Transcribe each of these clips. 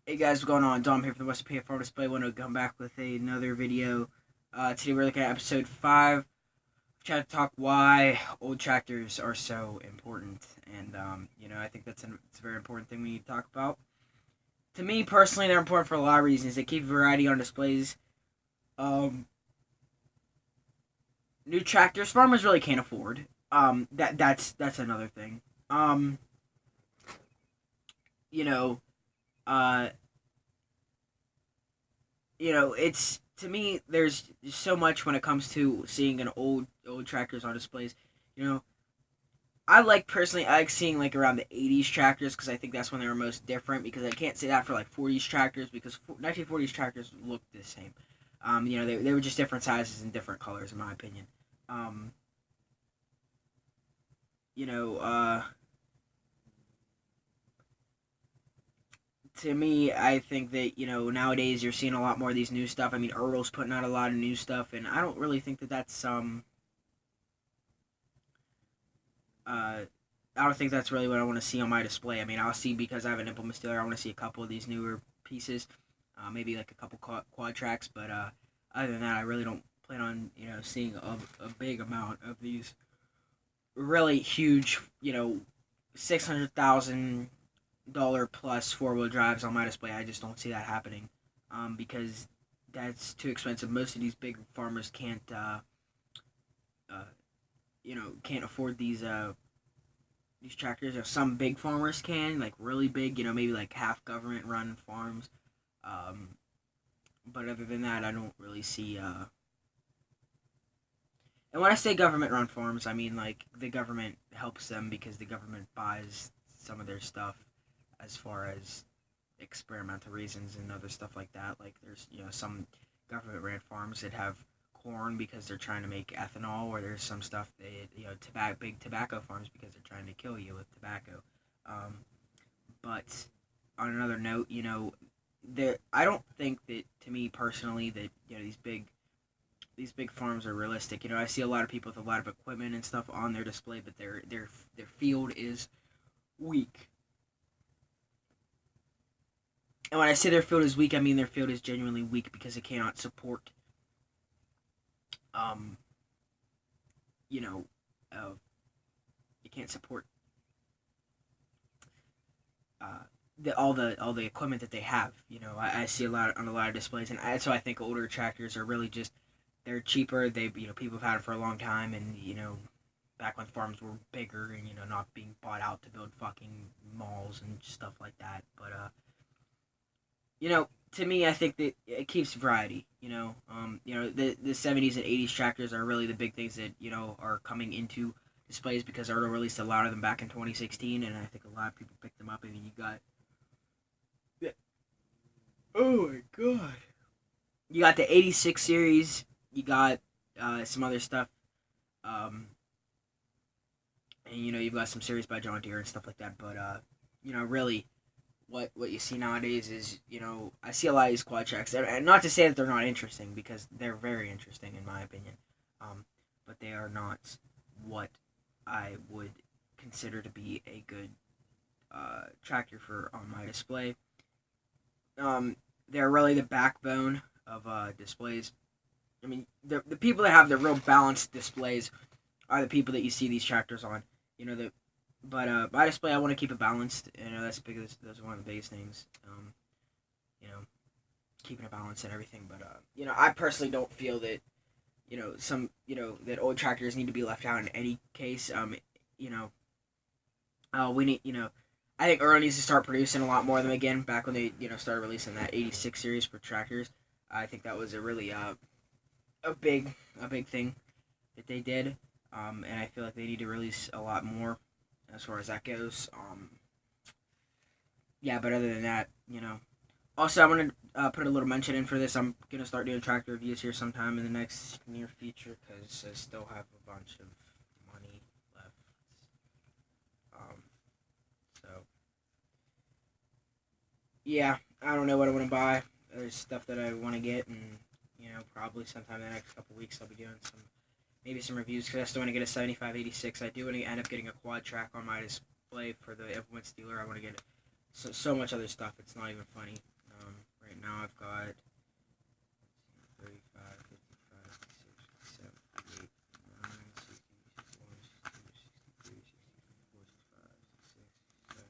Hey guys, what's going on? Dom here for the West EP5 display. I want to come back with another video. Today we're looking at episode 5. We've tried to talk why old tractors are so important. And, I think it's a very important thing we need to talk about. To me, personally, they're important for a lot of reasons. They keep variety on displays. Um, New tractors, farmers really can't afford. That's another thing. Um, you know, uh, it's to me. There's so much when it comes to seeing an old tractors on displays. You know, I like seeing like around the '80s tractors because I think that's when they were most different. Because I can't say that for like '40s tractors because 1940s tractors look the same. They were just different sizes and different colors in my opinion. Um, you know, uh, to me, I think that nowadays you're seeing a lot more of these new stuff. I mean, Ertl's putting out a lot of new stuff, and I don't really think that uh, I don't think that's really what I want to see on my display. I mean, I'll see because I have an implement dealer. I want to see a couple of these newer pieces, maybe like a couple quad tracks. But other than that, I really don't plan on seeing a big amount of these really huge, $600,000 plus 4-wheel drives on my display. I just don't see that happening, because that's too expensive. Most of these big farmers uh, can't afford these tractors. Some big farmers can, like really big, maybe like half government run farms. Um, but other than that, I don't really see. And when I say government run farms, I mean like the government helps them because the government buys some of their stuff as far as experimental reasons and other stuff like that. Like there's some government ran farms that have corn because they're trying to make ethanol, or there's some stuff that big tobacco farms because they're trying to kill you with tobacco. Um, but on another note, there I don't think that, to me personally, that these big farms are realistic. I see a lot of people with a lot of equipment and stuff on their display, but their field is weak. And when I say their field is weak, I mean their field is genuinely weak because it cannot support, um, you know, uh, it can't support uh, all the equipment that they have. I see a lot on a lot of displays, and so I think older tractors are really just they're cheaper. People have had it for a long time, and back when farms were bigger and not being bought out to build fucking malls and stuff like that. But to me, I think that it keeps variety. The '70s and '80s tractors are really the big things that are coming into displays because Erdo released a lot of them back in 2016, and I think a lot of people picked them up. I mean, you got oh my god, you got the '86 series, you got some other stuff, um, and you've got some series by John Deere and stuff like that. But really, what you see nowadays is I see a lot of these quad tracks, and not to say that they're not interesting because they're very interesting in my opinion, but they are not what I would consider to be a good tractor for on my display. They're really the backbone of displays. I mean, the people that have the real balanced displays are the people that you see these tractors on. But my display, I want to keep it balanced. That's one of the biggest things. You know, keeping it balanced and everything. But I personally don't feel that that old tractors need to be left out in any case. You know, we need I think Earl needs to start producing a lot more of them again. Back when they started releasing that '86 series for tractors, I think that was a really a big thing that they did. And I feel like they need to release a lot more as far as that goes. Yeah, but other than that, Also, I want to put a little mention in for this. I'm gonna start doing tractor reviews here sometime in the next near future because I still have a bunch of money left. Um, so yeah, I don't know what I want to buy. There's stuff that I want to get, and probably sometime in the next couple weeks I'll be doing some reviews because I still want to get a 7586. I do want to end up getting a quad track on my display for the implements dealer. I want to get so much other stuff. It's not even funny. now I've got 35, 55, 56, 57, 58, 59, 60, 61, 62, 63, 64, 65, 66, 67,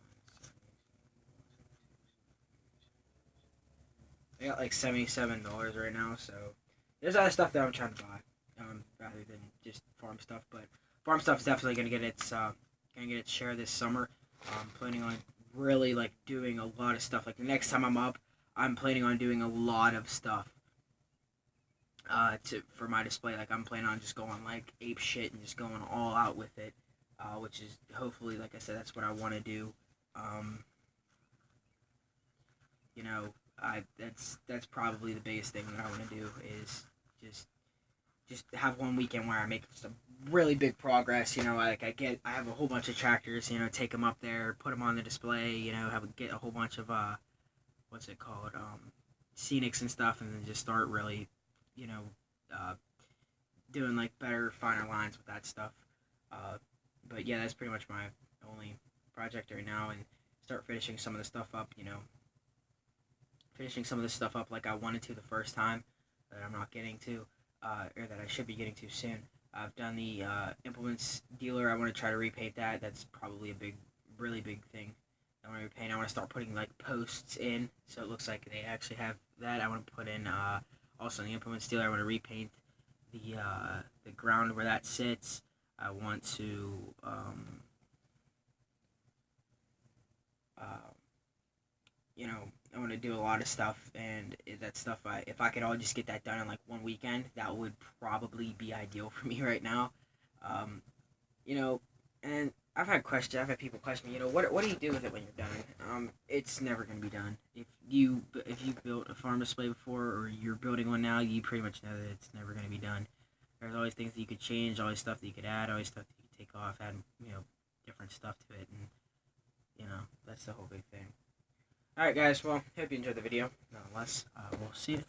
69, 70, I got like $77 right now, so there's other stuff that I'm trying to buy, rather than just farm stuff. But farm stuff is definitely gonna get its share this summer. I'm planning on really like doing a lot of stuff. Like the next time I'm up, I'm planning on doing a lot of stuff for my display. Like I'm planning on just going like ape shit and just going all out with it, which is hopefully, like I said, that's what I want to do. Um, you know, that's probably the biggest thing that I want to do is just have one weekend where I make just a really big progress. You know, like I have a whole bunch of tractors. You know, take them up there, put them on the display. You know, get a whole bunch of what's it called, scenics and stuff, and then just start really, you know, uh, doing like better, finer lines with that stuff. But yeah, that's pretty much my only project right now, and start finishing some of the stuff up. You know, finishing some of the stuff up like I wanted to the first time that I'm not getting to, or that I should be getting to soon. I've done the implements dealer. I want to try to repaint that. That's probably a really big thing. I want to repaint. I want to start putting like posts in, so it looks like they actually have that. I want to put in also the implements dealer. I want to repaint the ground where that sits. I want to you know, I want to do a lot of stuff, and that stuff, if I could all just get that done in like one weekend, that would probably be ideal for me right now. You know, and I've had people question me, you know, what do you do with it when you're done? It's never gonna be done. If you built a farm display before, or you're building one now, you pretty much know that it's never gonna be done. There's always things that you could change, always stuff that you could add, always stuff that you could take off, add, you know, different stuff to it, and you know, that's the whole big thing. Alright guys, well, hope you enjoyed the video. Nonetheless, we'll see you.